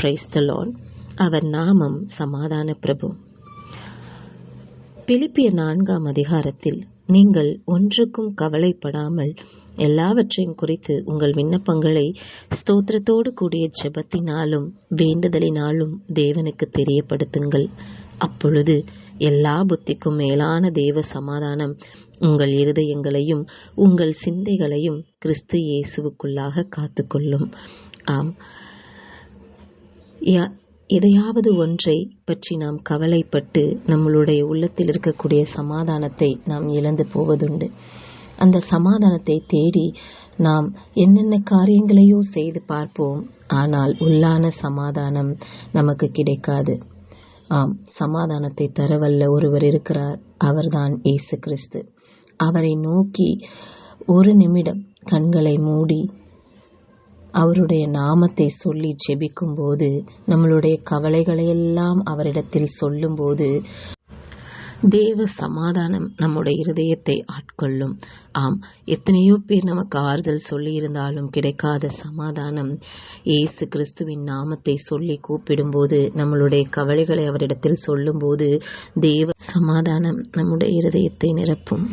Praise the Lord. அவர் நாமம் சமாதான பிரபு. பிலிப்பியர் 4ஆம் அதிகாரத்தில் நீங்கள் ஒன்றுக்கும் கவலைப்படாமல் எல்லாவற்றையும் குறித்து உங்கள் விண்ணப்பங்களை ஸ்தோத்திரத்தோடு கூடிய ஜெபத்தினாலும் வேண்டுதலினாலும் தேவனுக்கு தெரியப்படுத்துங்கள். அப்பொழுது எல்லா புத்திக்கும் மேலான தேவ சமாதானம் உங்கள் இருதயங்களையும் உங்கள் சிந்தைகளையும் கிறிஸ்து இயேசுவுக்குள்ளாக காத்துக்கொள்ளும். ஆம், எதையாவது ஒன்றை பற்றி நாம் கவலைப்பட்டு நம்மளுடைய உள்ளத்தில் இருக்கக்கூடிய சமாதானத்தை நாம் இழந்து போவதுண்டு. அந்த சமாதானத்தை தேடி நாம் என்னென்ன காரியங்களையோ செய்து பார்ப்போம், ஆனால் உள்ளான சமாதானம் நமக்கு கிடைக்காது. ஆம், சமாதானத்தை தரவல்ல ஒருவர் இருக்கிறார். அவர்தான் இயேசு கிறிஸ்து. அவரை நோக்கி ஒரு நிமிடம் கண்களை மூடி அவருடைய நாமத்தை சொல்லி ஜெபிக்கும் போது, நம்மளுடைய கவலைகளையெல்லாம் அவரிடத்தில் சொல்லும்போது தேவ சமாதானம் நம்முடைய இருதயத்தை ஆட்கொள்ளும். ஆம், எத்தனையோ பேர் நமக்கு ஆறுதல் சொல்லி இருந்தாலும் கிடைக்காத சமாதானம் இயேசு கிறிஸ்துவின் நாமத்தை சொல்லி கூப்பிடும்போது, நம்மளுடைய கவலைகளை அவரிடத்தில் சொல்லும்போது தேவ சமாதானம் நம்முடைய இருதயத்தை நிரப்பும்.